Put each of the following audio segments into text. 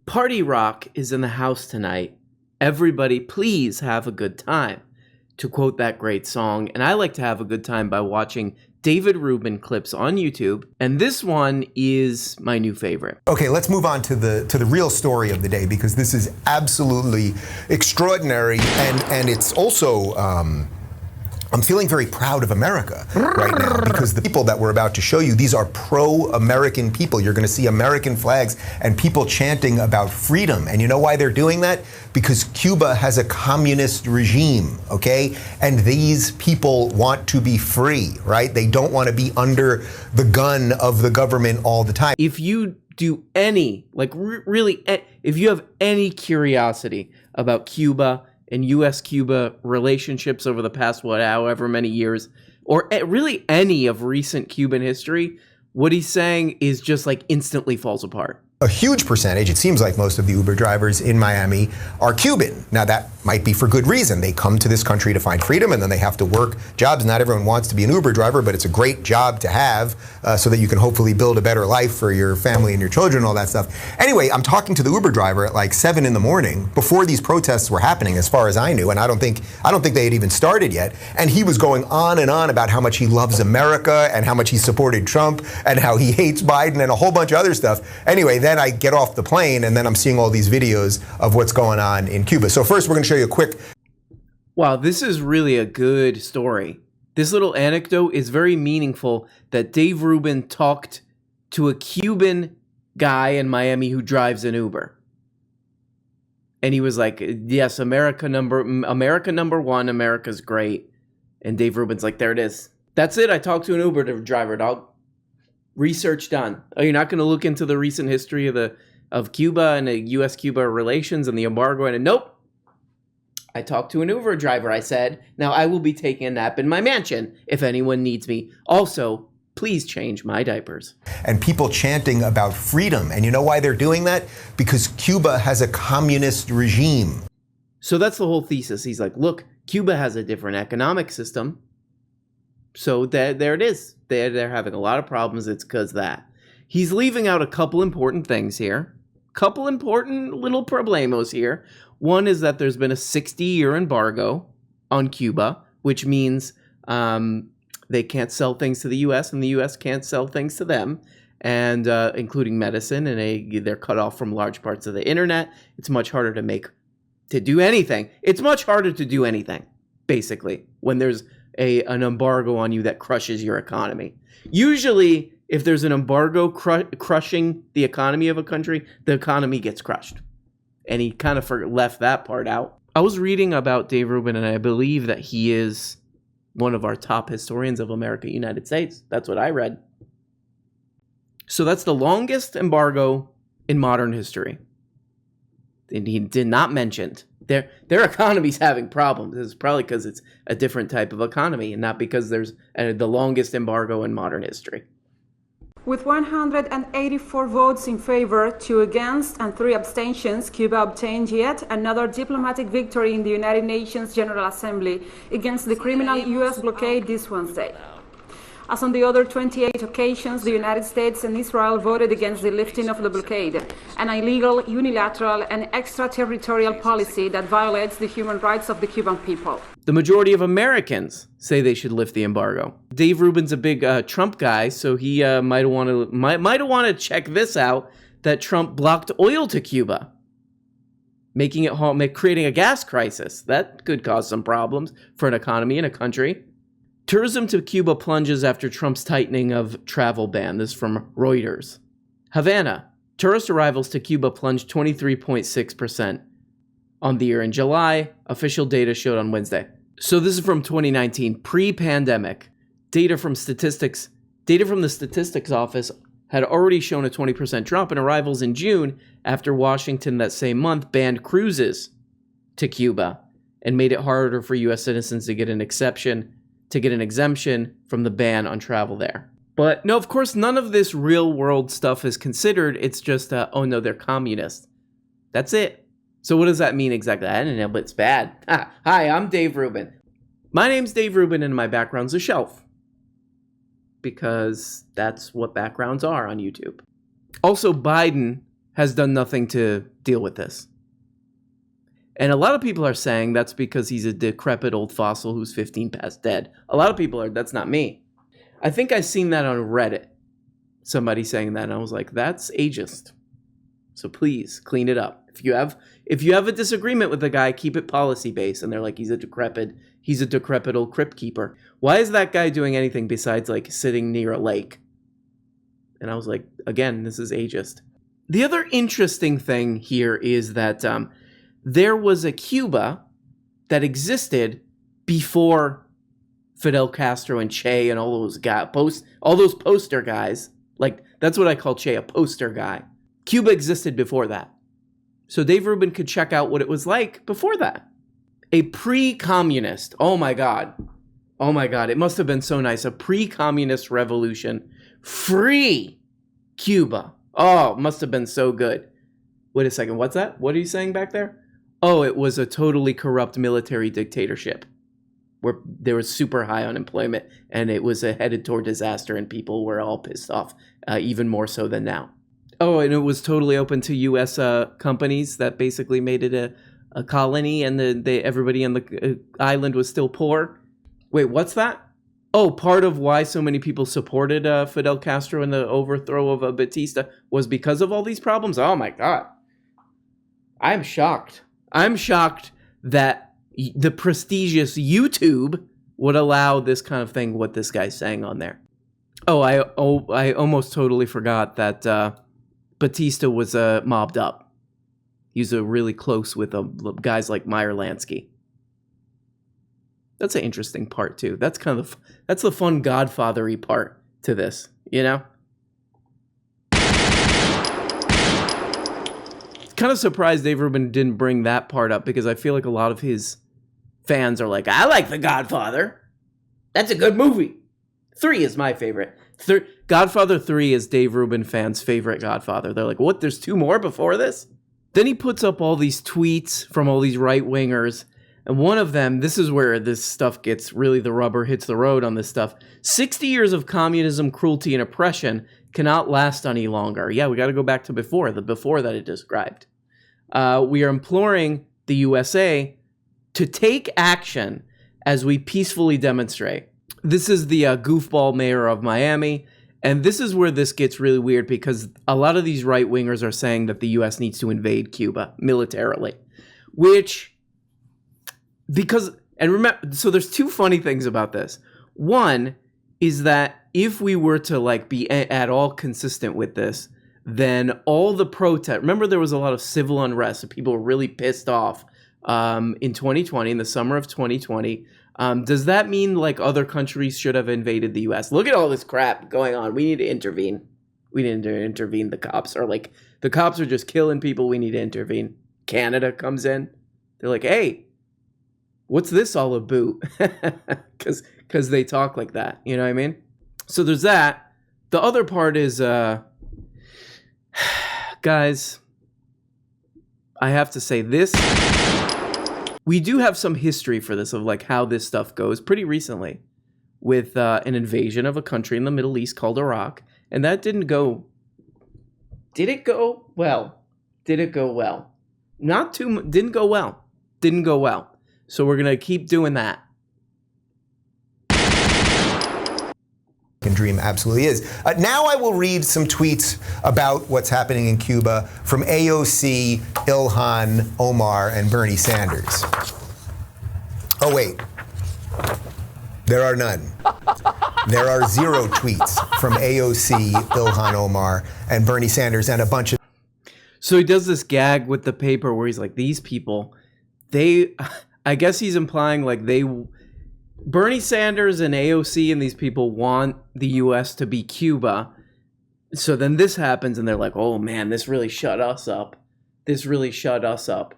Party rock is in the house tonight. Everybody, please have a good time. To quote that great song, and I like to have a good time by watching David Rubin clips on YouTube, and this one is my new favorite. Okay, let's move on to the real story of the day, because this is absolutely extraordinary, and it's also I'm feeling very proud of America right now, because the people that we're about to show you, these are pro-American people. You're going to see American flags and people chanting about freedom. And you know why they're doing that? Because Cuba has a communist regime, okay? And these people want to be free, right? They don't want to be under the gun of the government all the time. If you do any, really, if you have any curiosity about Cuba and U.S.-Cuba relationships over the past, however many years, or really any of recent Cuban history, what he's saying is just instantly falls apart. A huge percentage, it seems like most of the Uber drivers in Miami are Cuban. Now that might be for good reason. They come to this country to find freedom, and then they have to work jobs. Not everyone wants to be an Uber driver, but it's a great job to have so that you can hopefully build a better life for your family and your children and all that stuff. Anyway, I'm talking to the Uber driver at 7 in the morning before these protests were happening, as far as I knew, and I don't think they had even started yet. And he was going on and on about how much he loves America and how much he supported Trump and how he hates Biden and a whole bunch of other stuff. Anyway, then I get off the plane, and then I'm seeing all these videos of what's going on in Cuba. So first, we're going to show you a quick... Wow, this is really a good story. This little anecdote is very meaningful that Dave Rubin talked to a Cuban guy in Miami who drives an Uber. And he was like, yes, America number one, America's great. And Dave Rubin's like, there it is. That's it. I talked to an Uber driver, dog. Research done. Oh, you're not going to look into the recent history of Cuba and the U.S.-Cuba relations and the embargo? And nope. I talked to an Uber driver, I said. Now I will be taking a nap in my mansion if anyone needs me. Also, please change my diapers. And people chanting about freedom. And you know why they're doing that? Because Cuba has a communist regime. So that's the whole thesis. He's like, look, Cuba has a different economic system. So there it is. They're having a lot of problems. It's because that. He's leaving out a couple important things here. Couple important little problemos here. One is that there's been a 60-year embargo on Cuba, which means they can't sell things to the U.S. and the U.S. can't sell things to them, and including medicine, and they're cut off from large parts of the internet. It's much harder to do anything. It's much harder to do anything, basically, when there's an embargo on you that crushes your economy. Usually, if there's an embargo crushing the economy of a country, the economy gets crushed. And he kind of left that part out. I was reading about Dave Rubin, and I believe that he is one of our top historians of America, United States. That's what I read. So that's the longest embargo in modern history. And he did not mention their economy's having problems. It's probably because it's a different type of economy and not because there's the longest embargo in modern history. With 184 votes in favor, 2 against, and 3 abstentions, Cuba obtained yet another diplomatic victory in the United Nations General Assembly against the criminal U.S. blockade this Wednesday. As on the other 28 occasions, the United States and Israel voted against the lifting of the blockade, an illegal, unilateral, and extraterritorial policy that violates the human rights of the Cuban people. The majority of Americans say they should lift the embargo. Dave Rubin's a big Trump guy, so he might have wanted to check this out, that Trump blocked oil to Cuba, creating a gas crisis. That could cause some problems for an economy and a country. Tourism to Cuba plunges after Trump's tightening of travel ban. This is from Reuters. Havana. Tourist arrivals to Cuba plunged 23.6% on the year in July, official data showed on Wednesday. So this is from 2019, pre-pandemic. Data from the Statistics Office had already shown a 20% drop in arrivals in June after Washington that same month banned cruises to Cuba and made it harder for U.S. citizens to get an exemption from the ban on travel there. But no, of course, none of this real world stuff is considered. It's just, oh no, they're communist. That's it. So what does that mean exactly? I don't know, but it's bad. Hi, I'm Dave Rubin. My name's Dave Rubin and my background's a shelf. Because that's what backgrounds are on YouTube. Also, Biden has done nothing to deal with this. And a lot of people are saying that's because he's a decrepit old fossil who's 15 past dead. A lot of people are, that's not me. I think I've seen that on Reddit. Somebody saying that, and I was like, that's ageist. So please clean it up. If you have a disagreement with the guy, keep it policy based. And they're like, he's a decrepit old crypt keeper. Why is that guy doing anything besides like sitting near a lake? And I was like, again, this is ageist. The other interesting thing here is that there was a Cuba that existed before Fidel Castro and Che and all those poster guys. Like, that's what I call Che, a poster guy. Cuba existed before that. So Dave Rubin could check out what it was like before that. A pre-communist. Oh my God. It must have been so nice. A pre-communist revolution. Free Cuba. Oh, it must have been so good. Wait a second. What's that? What are you saying back there? Oh, it was a totally corrupt military dictatorship where there was super high unemployment and it was headed toward disaster and people were all pissed off, even more so than now. Oh, and it was totally open to U.S. Companies that basically made it a colony, and everybody on the island was still poor. Wait, what's that? Oh, part of why so many people supported Fidel Castro and the overthrow of Batista was because of all these problems? Oh my God. I'm shocked. I'm shocked that the prestigious YouTube would allow this kind of thing, what this guy's saying on there. I almost totally forgot that Batista was mobbed up. He was really close with guys like Meyer Lansky. That's an interesting part too. That's the fun Godfather-y part to this, you know? Kind of surprised Dave Rubin didn't bring that part up because I feel like a lot of his fans are like, I like The Godfather. That's a good movie. 3 is my favorite. Godfather 3 is Dave Rubin fans' favorite Godfather. They're like, what, there's 2 more before this? Then he puts up all these tweets from all these right-wingers. And one of them, this is where this stuff gets really, the rubber hits the road on this stuff. 60 years of communism, cruelty, and oppression cannot last any longer. Yeah, we got to go back to the before that it described. We are imploring the USA to take action as we peacefully demonstrate. This is the goofball mayor of Miami, and this is where this gets really weird because a lot of these right-wingers are saying that the U.S. needs to invade Cuba militarily, and remember, so there's 2 funny things about this. One is that if we were to be at all consistent with this, then all the protest, remember there was a lot of civil unrest and people were really pissed off in 2020, in the summer of 2020. Does that mean other countries should have invaded the U.S.? Look at all this crap going on. We need to intervene. We need to intervene. The cops are the cops are just killing people. We need to intervene. Canada comes in. They're like, hey, what's this all about? Because they talk like that. You know what I mean? So there's that. The other part is, guys, I have to say this. We do have some history for this of how this stuff goes pretty recently with an invasion of a country in the Middle East called Iraq. And that didn't go... Did it go well? Did it go well? Didn't go well. Didn't go well. So we're going to keep doing that. Dream absolutely is. Now I will read some tweets about what's happening in Cuba from AOC, Ilhan Omar, and Bernie Sanders. Oh, wait. There are none. There are 0 tweets from AOC, Ilhan Omar, and Bernie Sanders, and a bunch of... So he does this gag with the paper where he's like, these people, I guess he's implying Bernie Sanders and AOC and these people want the U.S. to be Cuba. So then this happens and they're like, oh man, this really shut us up. This really shut us up.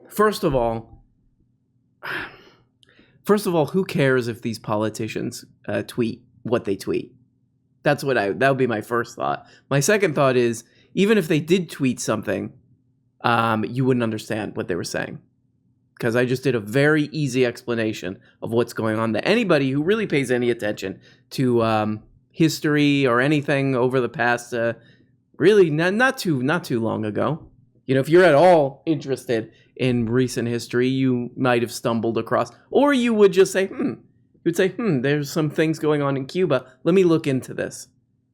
First of all, who cares if these politicians tweet what they tweet? That would be my first thought. My second thought is, even if they did tweet something, you wouldn't understand what they were saying. Because I just did a very easy explanation of what's going on. That anybody who really pays any attention to history or anything over the past, really not too long ago, if you're at all interested in recent history, you might have stumbled across, or you would just say, there's some things going on in Cuba. Let me look into this.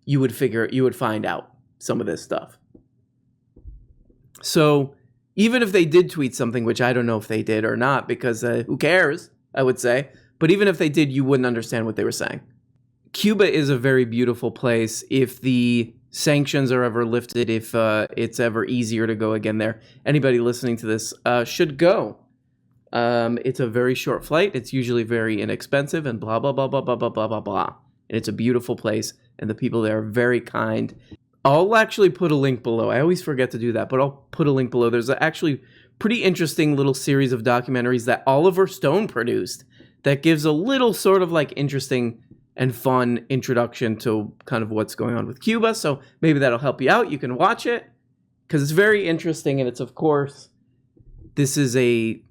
You would find out some of this stuff. So even if they did tweet something, which I don't know if they did or not, because who cares, I would say. But even if they did, you wouldn't understand what they were saying. Cuba is a very beautiful place. If the sanctions are ever lifted, if it's ever easier to go again there, anybody listening to this should go. It's a very short flight. It's usually very inexpensive and blah, blah, blah, blah, blah, blah, blah, blah, blah. And it's a beautiful place, and the people there are very kind. I'll actually put a link below. I always forget to do that, but I'll put a link below. There's actually pretty interesting little series of documentaries that Oliver Stone produced that gives a little sort of like interesting and fun introduction to kind of what's going on with Cuba. So maybe that'll help you out. You can watch it because it's very interesting. And it's, of course, this is a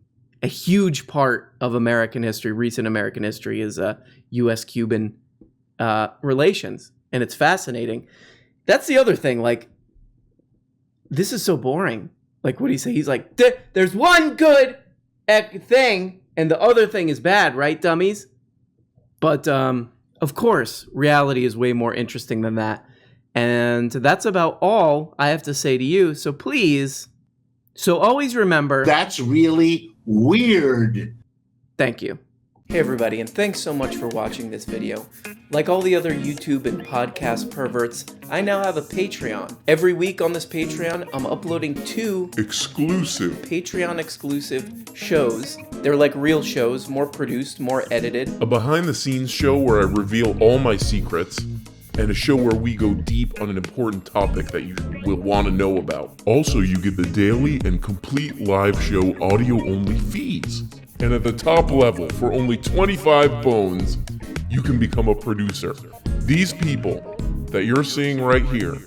huge part of American history. Recent American history is U.S.-Cuban relations. And it's fascinating. That's the other thing. Like, this is so boring. Like, what do you say? He's like, there's one good thing and the other thing is bad, right, dummies? But, of course, reality is way more interesting than that. And that's about all I have to say to you. So please, always remember... That's really weird. Thank you. Hey everybody, and thanks so much for watching this video. Like all the other YouTube and podcast perverts, I now have a Patreon. Every week on this Patreon, I'm uploading 2 exclusive Patreon-exclusive shows. They're like real shows, more produced, more edited. A behind-the-scenes show where I reveal all my secrets, and a show where we go deep on an important topic that you will want to know about. Also, you get the daily and complete live show audio-only feeds. And at the top level, for only 25 bones, you can become a producer. These people that you're seeing right here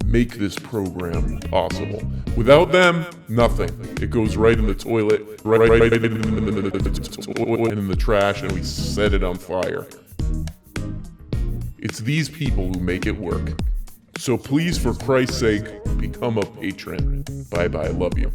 make this program possible. Without them, nothing. It goes right in the toilet, right in the trash, and we set it on fire. It's these people who make it work. So please, for Christ's sake, become a patron. Bye-bye, love you.